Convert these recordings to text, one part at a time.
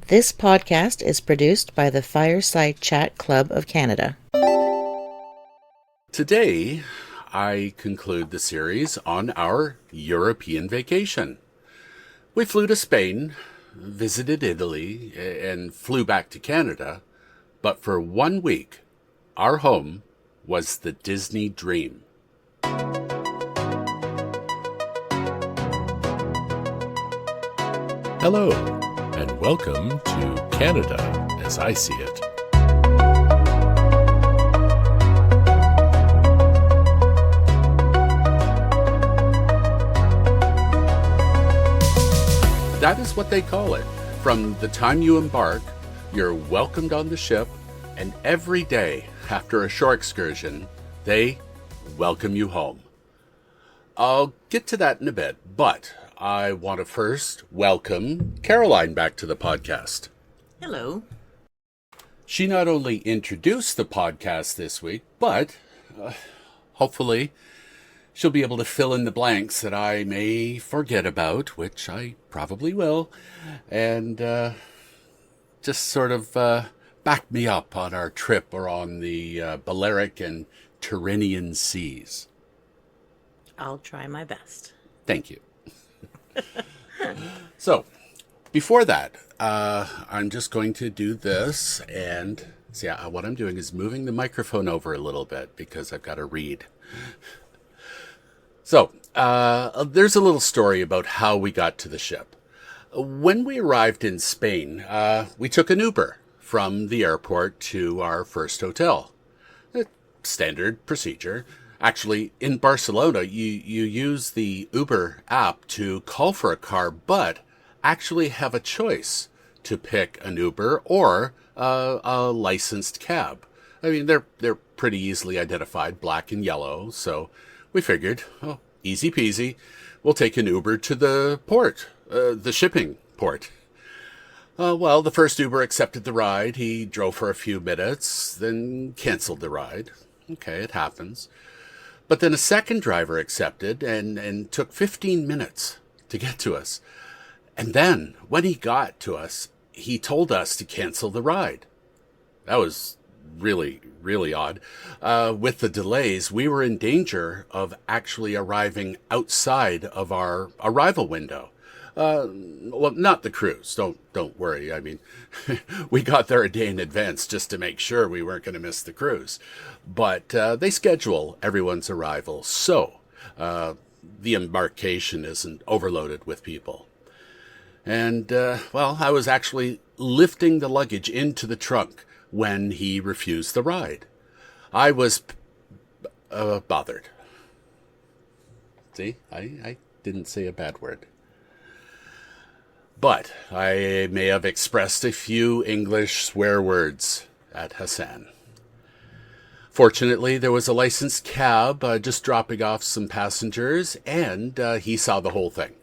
This podcast is produced by the Fireside Chat Club of Canada. Today, I conclude the series on our European vacation. We flew to Spain, visited Italy, and flew back to Canada, but for 1 week, our home was the Disney dream. Hello, and welcome to Canada as I see it. That is what they call it. From the time you embark, you're welcomed on the ship, and every day after a shore excursion, they welcome you home. I'll get to that in a bit, but I want to first welcome Caroline back to the podcast. Hello. She not only introduced the podcast this week, but hopefully she'll be able to fill in the blanks that I may forget about, which I probably will, and just sort of back me up on our trip or on the Balearic and Tyrrhenian seas. I'll try my best. Thank you. So, before that, I'm just going to do this, and see, what I'm doing is moving the microphone over a little bit because I've got to read. So, there's a little story about how we got to the ship. When we arrived in Spain, we took an Uber from the airport to our first hotel. Standard procedure. Actually, in Barcelona, you use the Uber app to call for a car, but actually have a choice to pick an Uber or a licensed cab. I mean, they're pretty easily identified, black and yellow, so we figured, easy peasy, we'll take an Uber to the port, the shipping port. Well, the first Uber accepted the ride. He drove for a few minutes, then canceled the ride. Okay, it happens. But then a second driver accepted and took 15 minutes to get to us. And then, when he got to us, he told us to cancel the ride. That was really, really odd. With the delays, we were in danger of actually arriving outside of our arrival window. Well, not the cruise. Don't worry. I mean, we got there a day in advance just to make sure we weren't going to miss the cruise. But they schedule everyone's arrival, so the embarkation isn't overloaded with people. And, I was actually lifting the luggage into the trunk when he refused the ride. I was bothered. See, I didn't say a bad word. But I may have expressed a few English swear words at Hassan. Fortunately, there was a licensed cab just dropping off some passengers, and he saw the whole thing.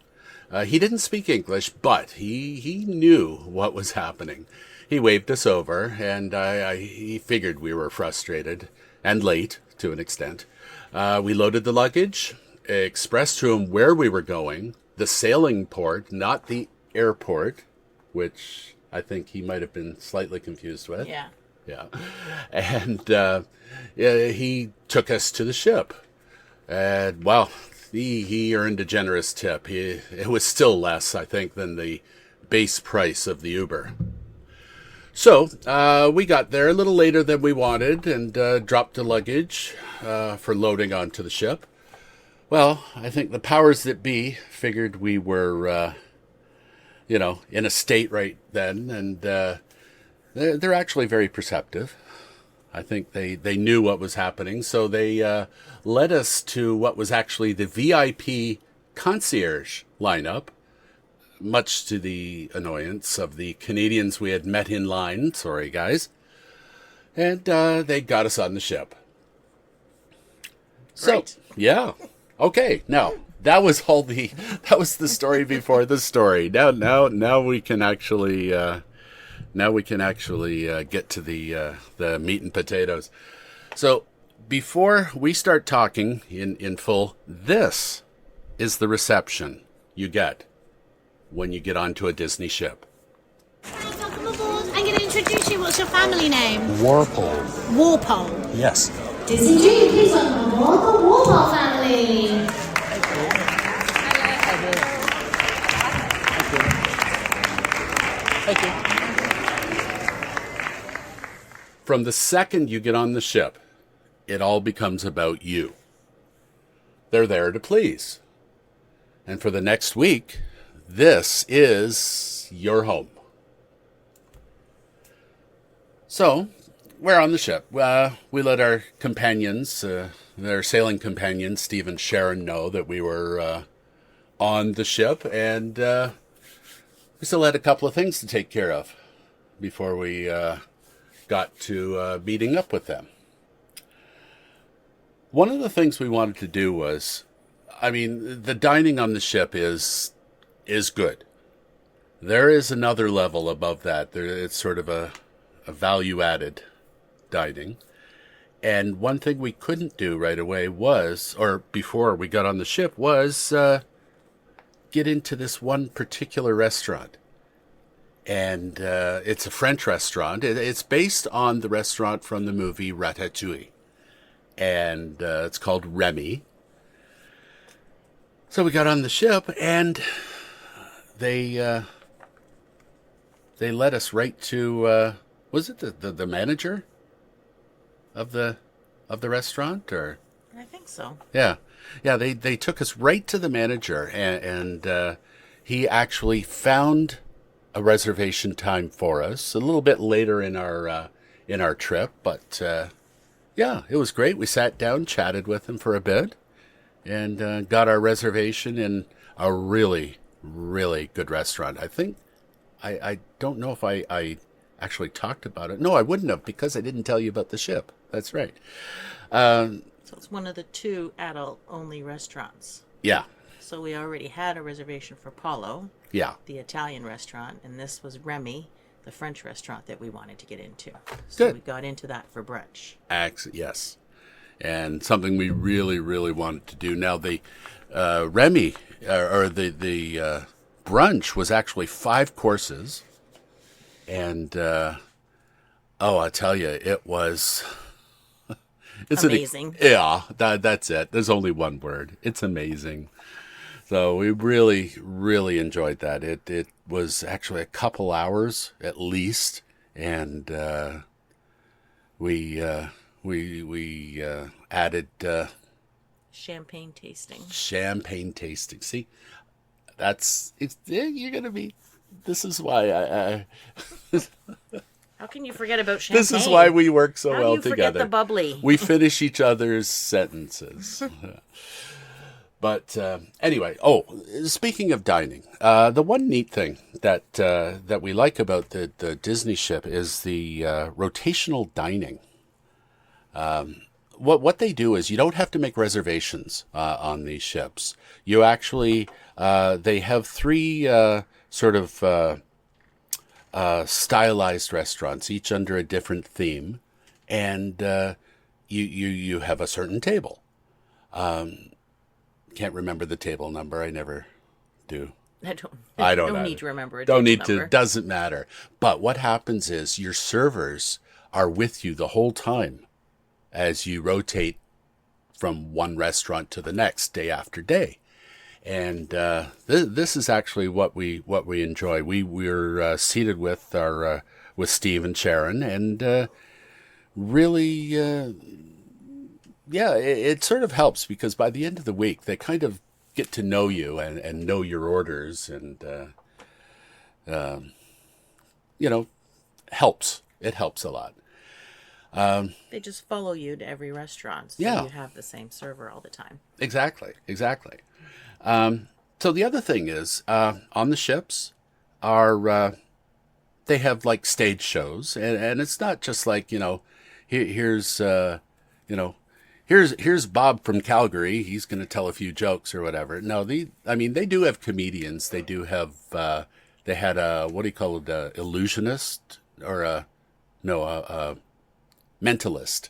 He didn't speak English, but he knew what was happening. He waved us over, and he figured we were frustrated and late to an extent. We loaded the luggage, expressed to him where we were going, the sailing port, not the airport, which I think he might have been slightly confused with. Yeah. And he took us to the ship. And, he earned a generous tip. It was still less, I think, than the base price of the Uber. So we got there a little later than we wanted and dropped the luggage for loading onto the ship. Well, I think the powers that be figured we were in a state right then, and they're actually very perceptive. I think they knew what was happening, so they led us to what was actually the VIP concierge lineup, much to the annoyance of the Canadians we had met in line. Sorry, guys. And they got us on the ship. So, right. Yeah. Okay, now that was the story before the story. Now we can actually get to the meat and potatoes. So before we start talking in full, this is the reception you get when you get onto a Disney ship. Welcome introduce you. What's your family name? Warpole. Warpole. Yes. Disney Dream, please welcome aboard the Warpole family. Thank you. From the second you get on the ship, it all becomes about you. They're there to please. And for the next week, this is your home. So, we're on the ship. We let our companions, their sailing companions, Steve and Sharon, know that we were on the ship, and we still had a couple of things to take care of before we got to meeting up with them. One of the things we wanted to do was, the dining on the ship is good. There is another level above that. It's sort of a value-added dining. And one thing we couldn't do right away was, or before we got on the ship, was get into this one particular restaurant. And it's a French restaurant. It's based on the restaurant from the movie Ratatouille. And it's called Remy. So we got on the ship, and they led us right to was it the manager of the restaurant, or? I think so. Yeah. They took us right to the manager, and he actually found a reservation time for us a little bit later in our trip, but. Yeah, it was great. We sat down, chatted with him for a bit, and got our reservation in a really, really good restaurant. I think, I don't know if I actually talked about it. No, I wouldn't have, because I didn't tell you about the ship. That's right. So it's one of the 2 adult-only restaurants. Yeah. So we already had a reservation for Paulo, Yeah. the Italian restaurant, and this was Remy, the French restaurant that we wanted to get into. So Good. we got into that for brunch. Yes. And something we really, really wanted to do. Now, the Remy, or the brunch was actually 5 courses. And, I tell you, it was... It's amazing. That's it. There's only one word. It's amazing. So we really, really enjoyed that. It was actually a couple hours at least, and we added Champagne tasting. See, you're gonna be. This is why I How can you forget about champagne? This is why we work so How well do you together. forget the bubbly? We finish each other's sentences. But anyway, speaking of dining, the one neat thing that we like about the Disney ship is the rotational dining. What they do is you don't have to make reservations on these ships. You actually they have 3 sort of stylized restaurants, each under a different theme, and you have a certain table. Can't remember the table number. I never do. I don't need to remember it. Don't need to. Doesn't matter. But what happens is your servers are with you the whole time as you rotate from one restaurant to the next, day after day. And this is actually what we enjoy. We're seated with with Steve and Sharon, and really. It sort of helps, because by the end of the week, they kind of get to know you and know your orders, and, helps. It helps a lot. They just follow you to every restaurant, so you have the same server all the time. Exactly. So the other thing is, on the ships they have like stage shows, and it's not just like, here's Bob from Calgary. He's going to tell a few jokes or whatever. No, they do have comedians. They do have, they had a, what do you call it, a illusionist, or a mentalist.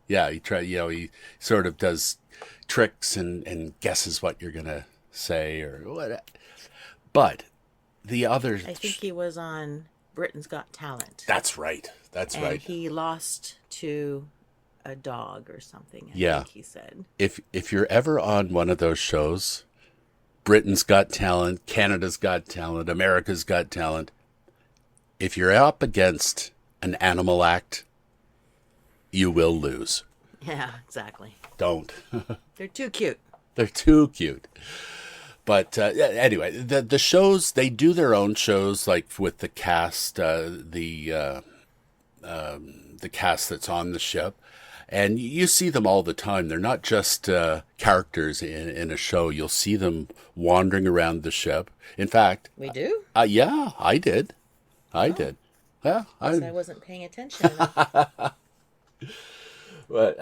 Yeah, he sort of does tricks and guesses what you're going to say or what. But the others. I think he was on Britain's Got Talent. That's right. That's right. And he lost to a dog or something, I think he said. If you're ever on one of those shows, Britain's Got Talent, Canada's Got Talent, America's Got Talent, if you're up against an animal act, you will lose. Yeah, exactly. Don't. They're too cute. They're too cute. But anyway, the shows, they do their own shows, like with the cast, the cast that's on the ship. And you see them all the time. They're not just characters in a show. You'll see them wandering around the ship. In fact... We do? Yeah, I did. I did. Yeah, I wasn't paying attention. But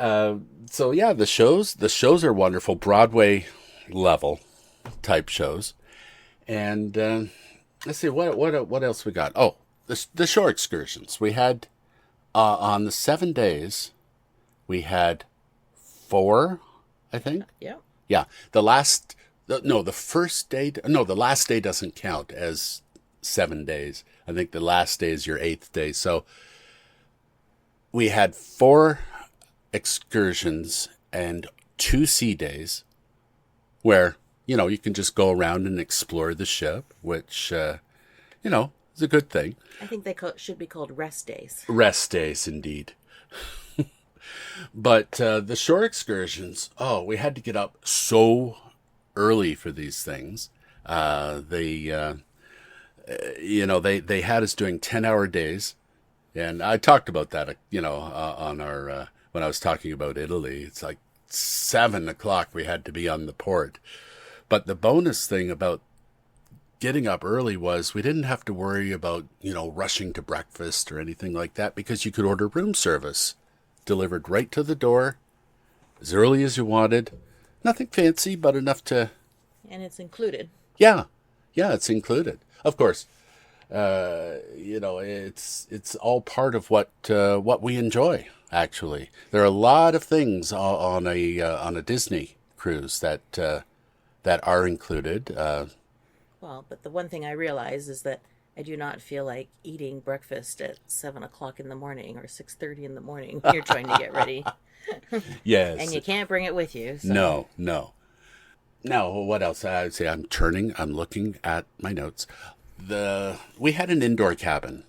so yeah, the shows are wonderful, Broadway level type shows. And let's see what else we got. Oh, the shore excursions. We had on the 7 days, we had 4, I think. Yeah. Yeah. The first day. No, the last day doesn't count as 7 days. I think the last day is your 8th day. So we had 4 excursions and 2 sea days where, you can just go around and explore the ship, which, is a good thing. I think they should be called rest days. Rest days, indeed. But the shore excursions, we had to get up so early for these things. They had us doing 10-hour days. And I talked about that, on our, when I was talking about Italy. It's like 7 o'clock we had to be on the port. But the bonus thing about getting up early was we didn't have to worry about, rushing to breakfast or anything like that, because you could order room service delivered right to the door as early as you wanted. Nothing fancy, but enough to... And it's included. Yeah, it's included. Of course, it's all part of what we enjoy. Actually, there are a lot of things on a Disney cruise that are included. Well, but the one thing I realize is that I do not feel like eating breakfast at 7 o'clock in the morning or 6:30 in the morning when you're trying to get ready. Yes, and you can't bring it with you. So. No. Now, what else? I would say I'm looking at my notes. We had an indoor cabin.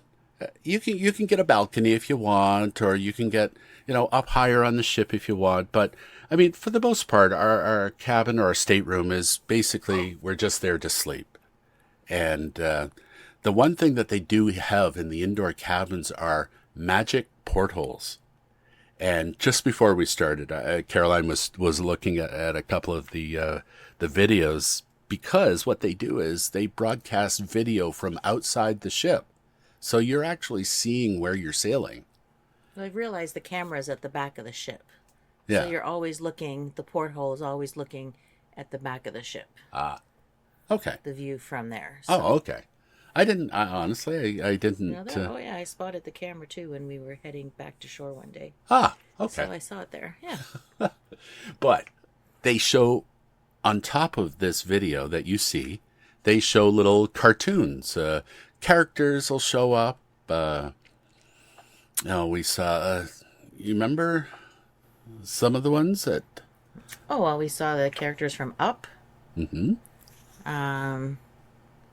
You can get a balcony if you want, or you can get, up higher on the ship if you want. But I mean, for the most part, our cabin or our stateroom is basically, we're just there to sleep. And the one thing that they do have in the indoor cabins are magic portholes. And just before we started, Caroline was looking at a couple of the videos, because what they do is they broadcast video from outside the ship. So you're actually seeing where you're sailing. Well, I've realized the camera's at the back of the ship. Yeah. So you're always looking, the porthole is always looking at the back of the ship. Ah, okay. The view from there. So. Oh, okay. I didn't, honestly, I didn't. Oh, yeah, I spotted the camera too when we were heading back to shore one day. Ah, okay. So I saw it there, yeah. But they show, on top of this video that you see, they show little cartoons. Characters will show up. We saw, you remember some of the ones that... Oh, well, we saw the characters from Up. Mm-hmm.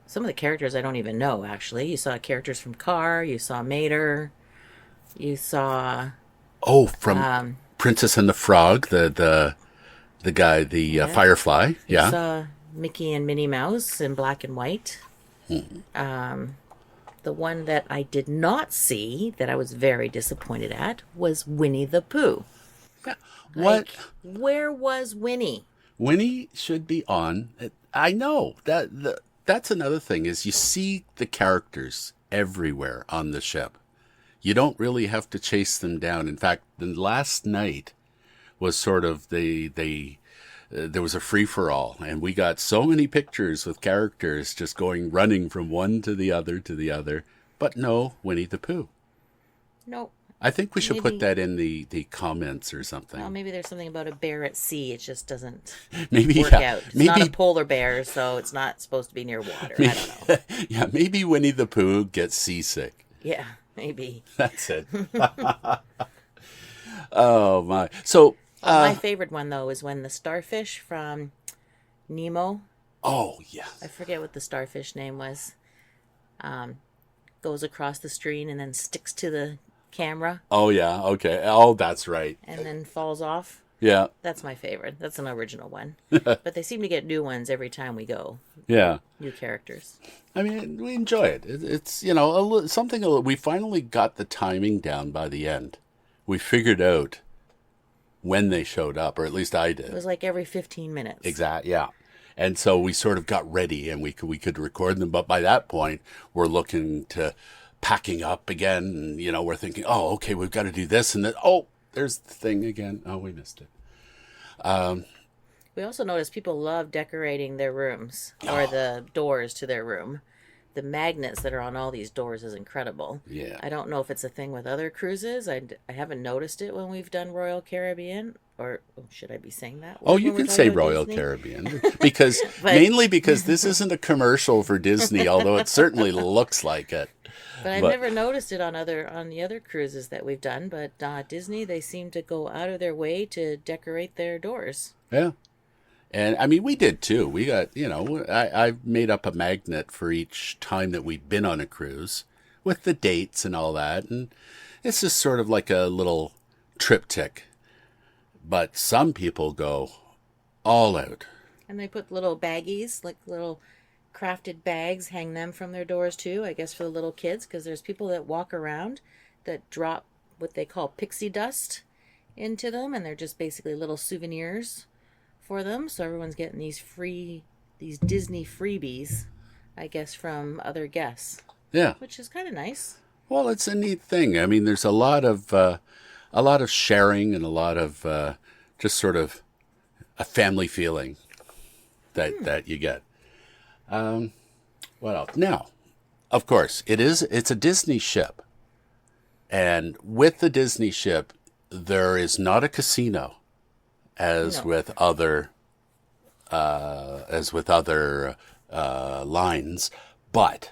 Some of the characters I don't even know, actually. You saw characters from Car. You saw Mater. You saw... Oh, from Princess and the Frog, the guy, the Firefly. Yeah. You saw Mickey and Minnie Mouse in black and white. Mm-hmm. The one that I did not see, that I was very disappointed at, was Winnie the Pooh. What? Where was Winnie? Winnie should be on. I know that's another thing, is you see the characters everywhere on the ship. You don't really have to chase them down. In fact, the last night was sort of there was a free-for-all, and we got so many pictures with characters just running from one to the other, but no Winnie the Pooh. Nope. I think we should put that in the comments or something. Well, maybe there's something about a bear at sea. It just doesn't work out. It's not a polar bear, so it's not supposed to be near water. I don't know. Yeah, maybe Winnie the Pooh gets seasick. Yeah, maybe. That's it. Oh, my. So, My favorite one, though, is when the starfish from Nemo, oh, yeah. I forget what the starfish name was, goes across the screen and then sticks to the camera Oh, yeah. Okay. Oh, that's right. and then falls off. Yeah. That's my favorite. That's an original one. But they seem to get new ones every time we go. Yeah. New characters. I mean, we enjoy it. It's, something, we finally got the timing down by the end. We figured out when they showed up, or at least I did. It was like every 15 minutes. Exactly, yeah. And so we sort of got ready and we could record them. But by that point, we're looking to packing up again. And, we're thinking, oh, okay, we've got to do this. And then, oh, there's the thing again. Oh, we missed it. We also noticed people love decorating their rooms or the doors to their room. The magnets that are on all these doors is incredible. Yeah. I don't know if it's a thing with other cruises. I haven't noticed it when we've done Royal Caribbean. Or should I be saying that? Oh, you when we're can talking say about Royal Disney? Caribbean because But- mainly because this isn't a commercial for Disney, although it certainly looks like it. But I've But- never noticed it on the other cruises that we've done. But Disney, they seem to go out of their way to decorate their doors. Yeah. And I mean, we did too. We got, I made up a magnet for each time that we'd been on a cruise with the dates and all that. And it's just sort of like a little triptych. But some people go all out. And they put little baggies, like little crafted bags, hang them from their doors too, I guess for the little kids, because there's people that walk around that drop what they call pixie dust into them, and they're just basically little souvenirs for them. So everyone's getting these Disney freebies, I guess, from other guests, Yeah. which is kind of nice. Well, it's a neat thing. I mean, there's a lot of sharing and a lot of just sort of a family feeling that you get. What else? Now, of course, it's a Disney ship, and with the Disney ship, there is not a casino, as No. with other lines, but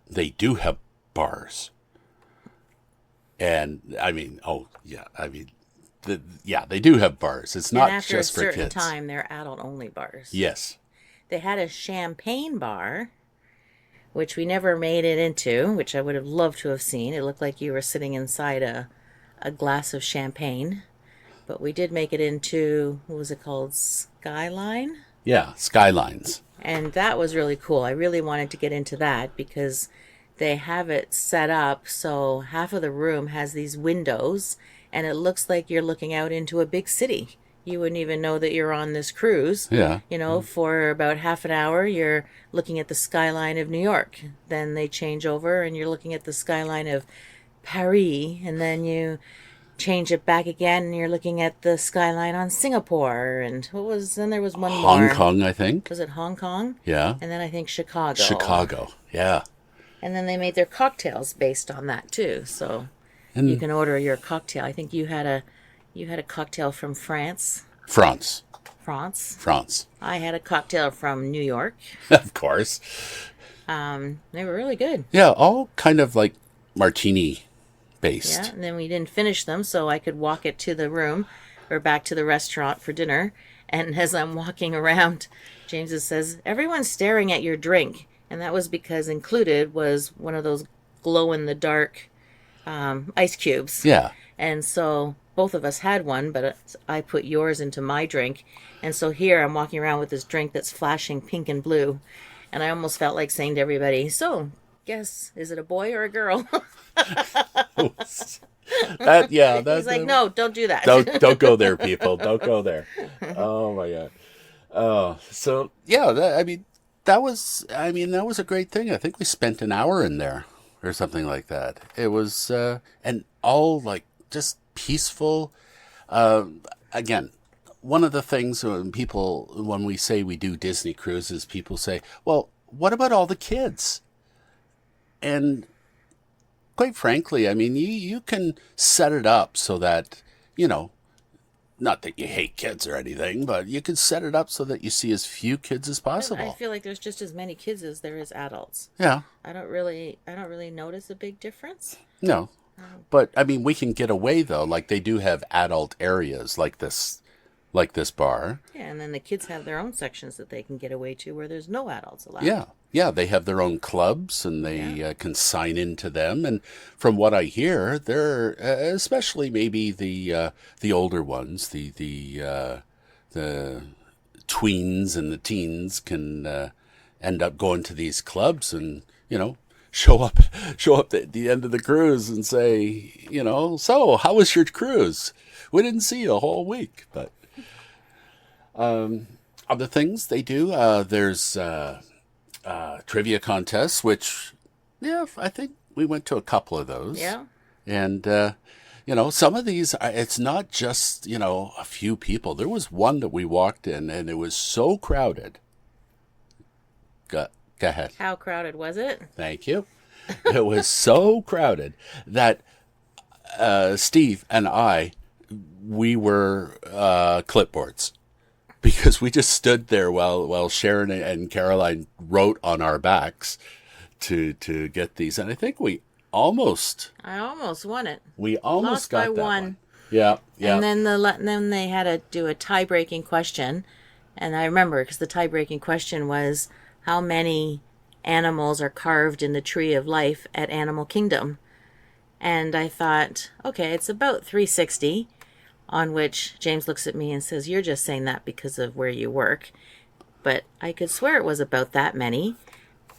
they do have bars. And I mean, they do have bars. It's not and after just a for certain kids. time, they're adult-only bars. Yes. They had a champagne bar, which we never made it into, which I would have loved to have seen. It looked like you were sitting inside a glass of champagne. But we did make it into, what was it called? Skyline? Yeah, skylines. And that was really cool. I really wanted to get into that because they have it set up so half of the room has these windows and it looks like you're looking out into a big city. You wouldn't even know that you're on this cruise. Yeah. For about half an hour, you're looking at the skyline of New York. Then they change over and you're looking at the skyline of Paris. And then you change it back again and you're looking at the skyline on Singapore. And then there was one Hong more. Kong, I think. Was it Hong Kong? Yeah. And then I think Chicago. Chicago. Yeah. And then they made their cocktails based on that too. So And you can order your cocktail. I think you had a cocktail from France. France. I had a cocktail from New York. Of course. They were really good. Yeah, all kind of like martini based. Yeah, and then we didn't finish them, so I could walk it to the room or back to the restaurant for dinner. And as I'm walking around, James says, "Everyone's staring at your drink." And that was because included was one of those glow-in-the-dark ice cubes. Yeah. And so both of us had one, but I put yours into my drink. And so here I'm walking around with this drink that's flashing pink and blue. And I almost felt like saying to everybody, "So, guess, is it a boy or a girl?" That's He's like, "No, don't do that." don't go there, people. Don't go there. Oh my god. Oh, so yeah. That was a great thing. I think we spent an hour in there or something like that. It was and all like just peaceful. Again, one of the things when we say we do Disney cruises, people say, "Well, what about all the kids?" And quite frankly, I mean, you can set it up so that, not that you hate kids or anything, but you could set it up so that you see as few kids as I possible. feel like there's just as many kids as there is adults. Yeah. I don't really notice a big difference. No. But I mean, we can get away though. Like they do have adult areas like this bar. Yeah, and then the kids have their own sections that they can get away to where there's no adults allowed. Yeah. Yeah, they have their own clubs and they can sign into them. And from what I hear, they're especially maybe the older ones, the tweens and the teens can end up going to these clubs and show up at the end of the cruise and say, so how was your cruise? We didn't see you a whole week, but other things they do. There's trivia contests, which, I think we went to a couple of those. Yeah. And, some of these, it's not just, a few people. There was one that we walked in and it was so crowded. Go ahead. How crowded was it? Thank you. It was so crowded that Steve and we were clipboards. Because we just stood there while Sharon and Caroline wrote on our backs to get these, and I think I almost won it. We almost lost got by that one. Yeah. And then they had to do a tie-breaking question, and I remember because the tie-breaking question was how many animals are carved in the Tree of Life at Animal Kingdom, and I thought, okay, it's about 360. On which James looks at me and says, "You're just saying that because of where you work." But I could swear it was about that many.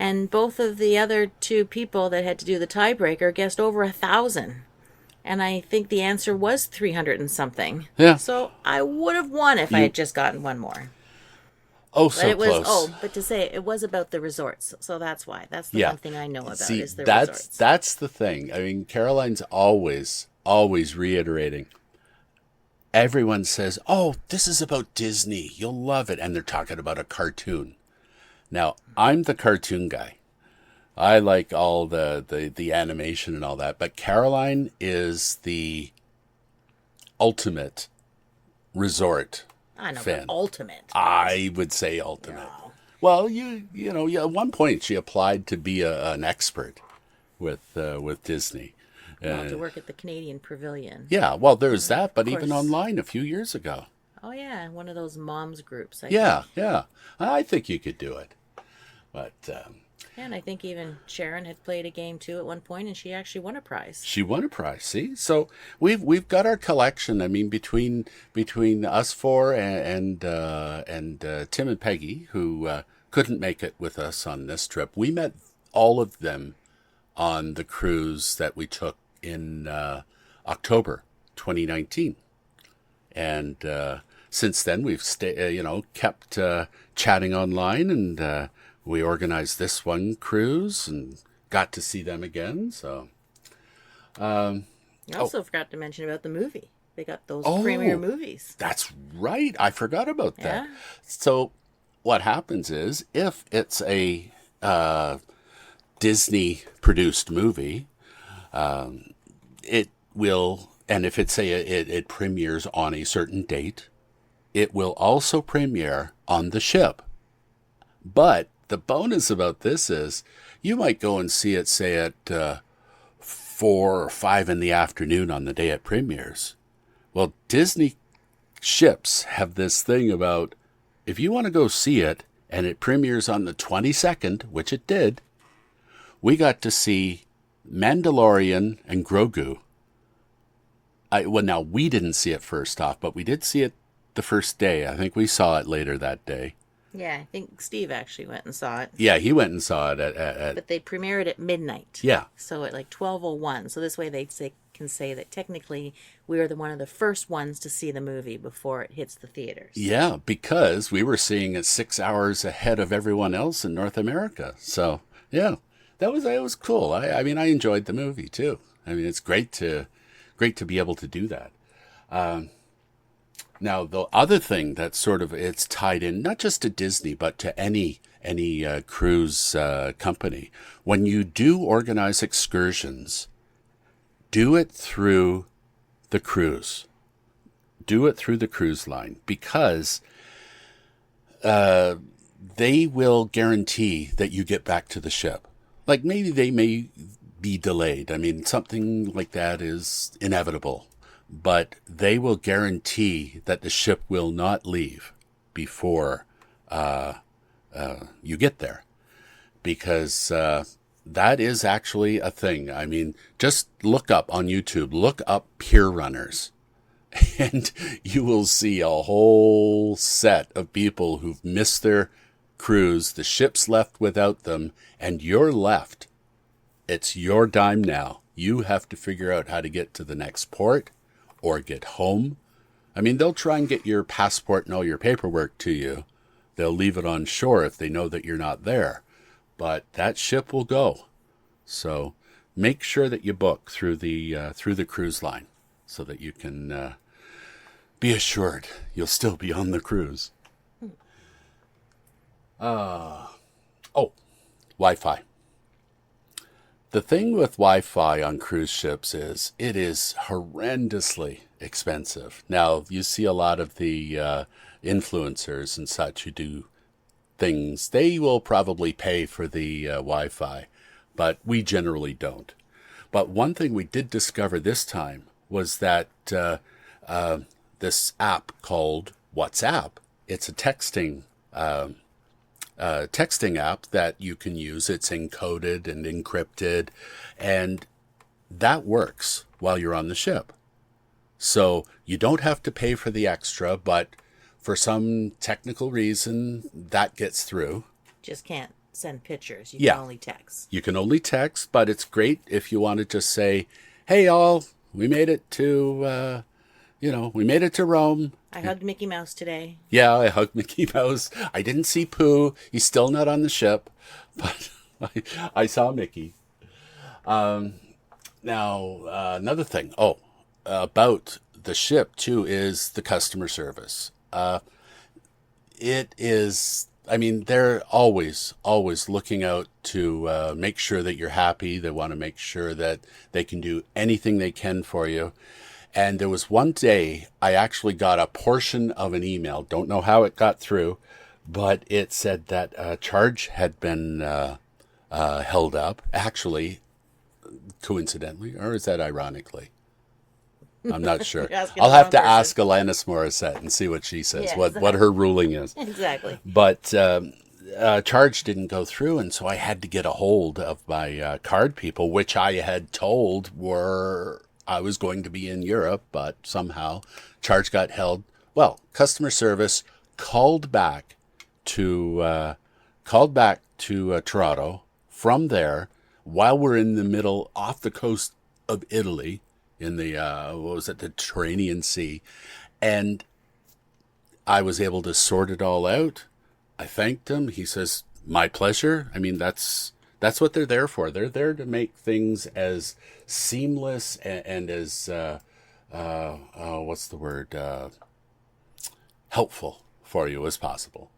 And both of the other two people that had to do the tiebreaker guessed over 1,000. And I think the answer was 300 and something. Yeah. So I would have won if I had just gotten one more. Oh, But so it was close. but to say it was about the resorts. So that's why. That's the one thing I know about See, is the resorts. that's the thing. I mean, Caroline's always reiterating. Everyone says, "Oh, this is about Disney. You'll love it." And they're talking about a cartoon. Now, I'm the cartoon guy. I like all the animation and all that. But Caroline is the ultimate resort I know, fan. but ultimate. I would say ultimate. No. Well, at one point she applied to be an expert with Disney. Well, to work at the Canadian Pavilion. Yeah, well, there's that, but even course. online a few years ago. Oh, yeah, one of those moms groups. I Yeah, think. yeah. I think you could do it. But And I think even Sharon had played a game too at one point, and she actually won a prize. she won a prize. See, so we've got our collection. I mean, between us four and Tim and Peggy, who couldn't make it with us on this trip, we met all of them on the cruise that we took in October 2019, and since then we've kept chatting online, and we organized this one cruise and got to see them again. So I also forgot to mention about the movie. They got those Oh. premiere movies. that's right, I forgot about that. Yeah. So what happens is if it's a Disney produced movie, it will, and if it's it premieres on a certain date, it will also premiere on the ship. But the bonus about this is you might go and see it, say, at 4 or 5 in the afternoon on the day it premieres. Well, Disney ships have this thing about if you want to go see it and it premieres on the 22nd, which it did, we got to see Mandalorian and Grogu. Now, we didn't see it first off, but we did see it the first day. I think we saw it later that day. Yeah, I think Steve actually went and saw it. Yeah, he went and saw it at But they premiered at midnight. yeah. So at like 12:01. So this way they can say that technically we were one of the first ones to see the movie before it hits the theaters. Yeah, because we were seeing it 6 hours ahead of everyone else in North America. So, yeah, that was cool. I mean, I enjoyed the movie too. I mean, it's great to be able to do that. Now, the other thing that sort of it's tied in, not just to Disney, but to any cruise company. When you do organize excursions, do it through the cruise. do it through the cruise line, because they will guarantee that you get back to the ship. Like, maybe they may be delayed. I mean, something like that is inevitable, but they will guarantee that the ship will not leave before you get there, because that is actually a thing. I mean, just look up on YouTube, look up pier runners, and you will see a whole set of people who've missed their cruise. The ship's left without them, and you're left. It's your dime now. You have to figure out how to get to the next port or get home. I mean, they'll try and get your passport and all your paperwork to you. They'll leave it on shore if they know that you're not there. But that ship will go. So make sure that you book through the cruise line so that you can be assured you'll still be on the cruise. Wi-Fi. The thing with Wi-Fi on cruise ships is it is horrendously expensive. Now, you see a lot of the influencers and such who do things. They will probably pay for the Wi-Fi, but we generally don't. But one thing we did discover this time was that this app called WhatsApp, it's a texting app that you can use. It's encoded and encrypted, and that works while you're on the ship. So you don't have to pay for the extra, but for some technical reason, that gets through. Just can't send pictures. You Yeah. can only text. You can only text, but it's great if you want to just say, hey, all, we made it to, we made it to Rome. I hugged Mickey Mouse today. Yeah, I hugged Mickey Mouse. I didn't see Pooh. He's still not on the ship, but I saw Mickey. Now, another thing. About the ship, too, is the customer service. It is, I mean, they're always looking out to make sure that you're happy. They want to make sure that they can do anything they can for you. And there was one day I actually got a portion of an email. Don't know how it got through, but it said that a charge had been held up. Actually, coincidentally, or is that ironically? I'm not sure. I'll have to ask Alanis Morissette and see what she says, Yeah, what her ruling is. Exactly. But charge didn't go through, and so I had to get a hold of my card people, which I had told I was going to be in Europe, but somehow charge got held. Well, customer service called back to Toronto from there while we're in the middle off the coast of Italy in the the Mediterranean Sea, and I was able to sort it all out. I thanked him. He says, "My pleasure." I mean, that's what they're there for. They're there to make things as seamless and as helpful for you as possible.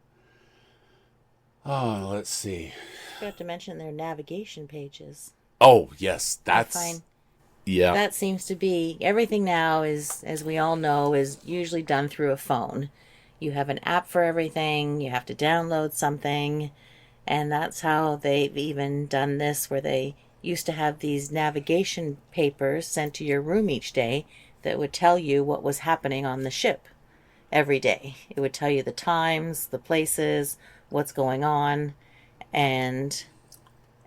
Oh, let's see. Forgot to mention their navigation pages. Oh, yes, that's Fine. Yeah. That seems to be everything now is, as we all know, is usually done through a phone. You have an app for everything. You have to download something. And that's how they've even done this, where they used to have these navigation papers sent to your room each day that would tell you what was happening on the ship every day. It would tell you the times, the places, what's going on, and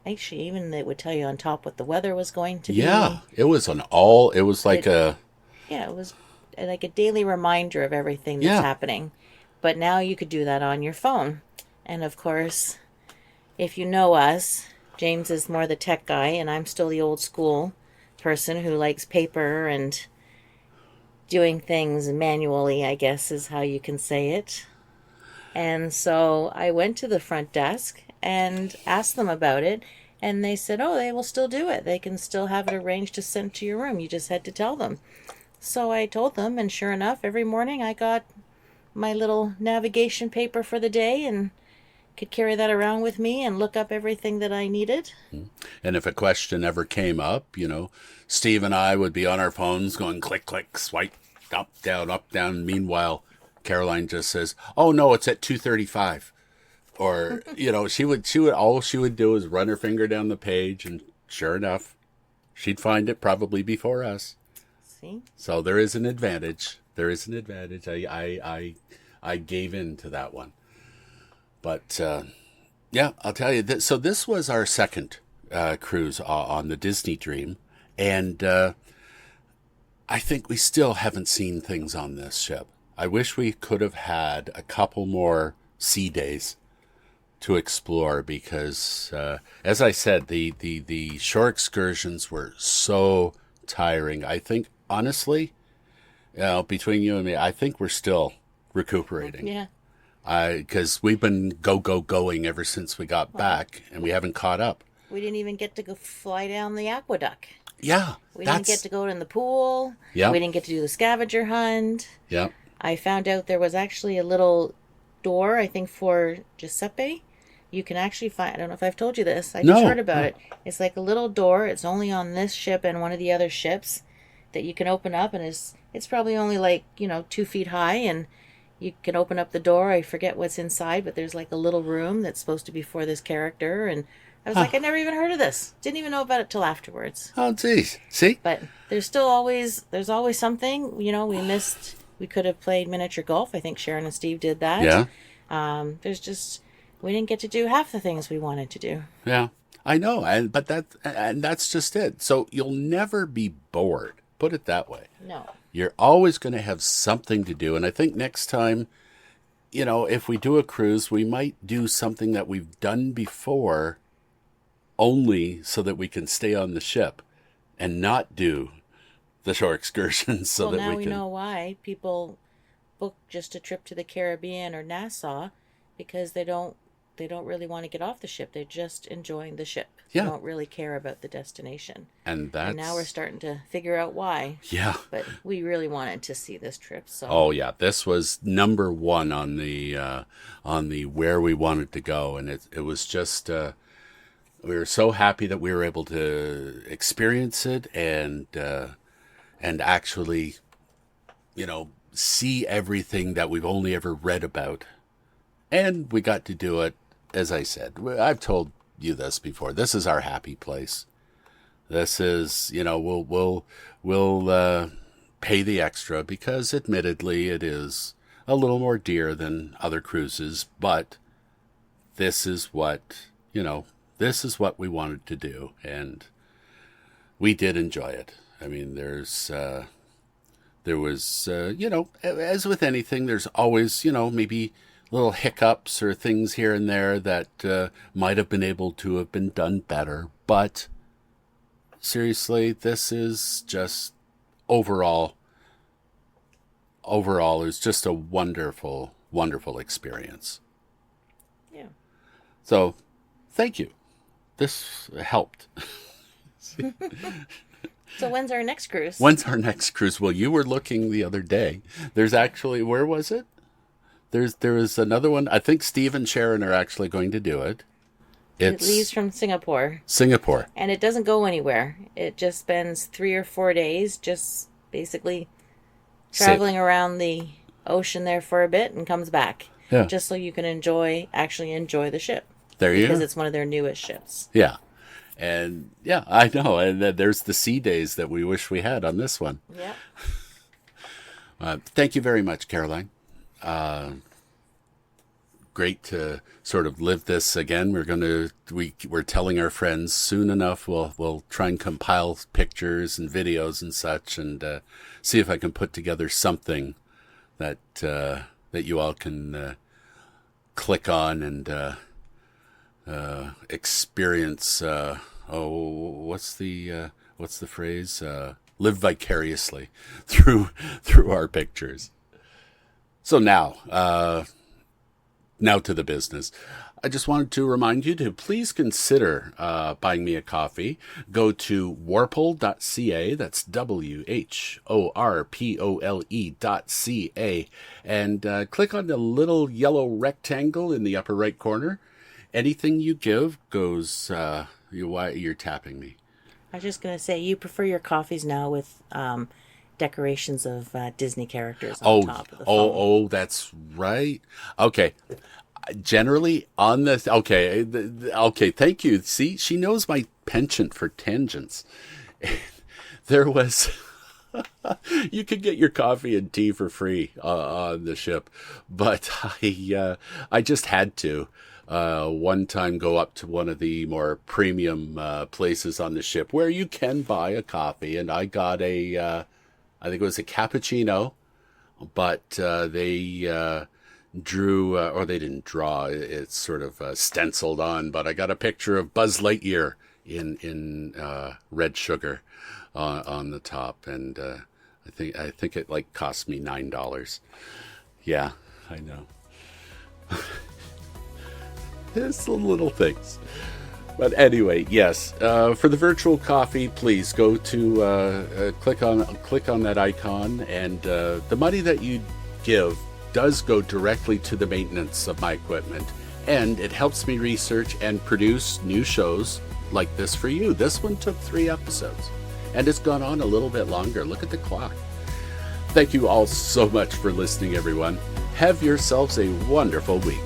actually even it would tell you on top what the weather was going to be. Yeah, it was like it was like a daily reminder of everything that's happening. But now you could do that on your phone. And of course, if you know us, James is more the tech guy, and I'm still the old school person who likes paper and doing things manually, I guess is how you can say it. And so I went to the front desk and asked them about it, and they said, oh, they will still do it. They can still have it arranged to send to your room. You just had to tell them. So I told them, and sure enough, every morning I got my little navigation paper for the day and could carry that around with me and look up everything that I needed. And if a question ever came up, Steve and I would be on our phones going click, click, swipe, up, down, up, down. Meanwhile, Caroline just says, "Oh no, it's at 2:35." Or, she would all she would do is run her finger down the page, and sure enough, she'd find it probably before us. See? So there is an advantage. There is an advantage. I gave in to that one. But yeah, I'll tell you that. So this was our second cruise on the Disney Dream, and I think we still haven't seen things on this ship. I wish we could have had a couple more sea days to explore because, as I said, the shore excursions were so tiring. I think, honestly, between you and me, I think we're still recuperating. Yeah. Because we've been going ever since we got back, and we haven't caught up. We didn't even get to go fly down the aqueduct. Yeah. We didn't get to go in the pool. Yeah. We didn't get to do the scavenger hunt. Yeah. I found out there was actually a little door, I think, for Giuseppe. You can actually find, I don't know if I've told you this. I just heard about it. It's like a little door. It's only on this ship and one of the other ships that you can open up, and it's probably only like, 2 feet high, and you can open up the door. I forget what's inside, but there's like a little room that's supposed to be for this character, and I was like, I never even heard of this. Didn't even know about it till afterwards. Oh, geez. See? But there's always something. We could have played miniature golf. I think Sharon and Steve did that. Yeah. We didn't get to do half the things we wanted to do. Yeah, I know, and that's just it. So you'll never be bored. Put it that way. No. You're always going to have something to do, and I think next time, if we do a cruise, we might do something that we've done before, only so that we can stay on the ship, and not do the shore excursions. So that now we can. Know why people book just a trip to the Caribbean or Nassau, because they don't really want to get off the ship. They're just enjoying the ship. Yeah. They don't really care about the destination. And now we're starting to figure out why. Yeah. But we really wanted to see this trip. So. Oh yeah, this was number one on the where we wanted to go, and it was just we were so happy that we were able to experience it and actually, see everything that we've only ever read about. And we got to do it, as I said. I've told you this before. This is our happy place. This is, we'll pay the extra because, admittedly, it is a little more dear than other cruises. But this is what we wanted to do, and we did enjoy it. I mean, there was, as with anything, there's always, maybe little hiccups or things here and there that might have been able to have been done better. But seriously, this is just overall is just a wonderful, wonderful experience. Yeah. So, thank you. This helped. So when's our next cruise? When's our next cruise? Well, you were looking the other day. There's actually, where was it? There is another one. I think Steve and Sharon are actually going to do it. It leaves from Singapore. Singapore. And it doesn't go anywhere. It just spends 3 or 4 days just basically traveling around the ocean there for a bit and comes back. Yeah. Just so you can actually enjoy the ship. There you go. Because it's one of their newest ships. Yeah. And yeah, I know. And there's the sea days that we wish we had on this one. Yeah. Thank you very much, Caroline. Great to sort of live this again. We're telling our friends soon enough. We'll try and compile pictures and videos and such, and see if I can put together something that you all can click on and experience. What's the phrase? Live vicariously through our pictures. So now to the business. I just wanted to remind you to please consider buying me a coffee. Go to warpole.ca, that's WHORPOLE.ca, and click on the little yellow rectangle in the upper right corner. Anything you give goes, you're tapping me. I was just going to say, you prefer your coffees now with decorations of Disney characters on top of the phone. That's right. Okay. Generally on the okay, thank you. See, she knows my penchant for tangents. There was you could get your coffee and tea for free on the ship, but I just had to one time go up to one of the more premium places on the ship where you can buy a coffee, and I got I think it was a cappuccino, but they drew, or they didn't draw, it's sort of stenciled on, but I got a picture of Buzz Lightyear in red sugar on the top, and I think it like cost me $9. Yeah, I know. It's the little things. But anyway, yes, for the virtual coffee, please go to click on that icon, and the money that you give does go directly to the maintenance of my equipment, and it helps me research and produce new shows like this for you. This one took 3 episodes, and it's gone on a little bit longer. Look at the clock. Thank you all so much for listening, everyone. Have yourselves a wonderful week.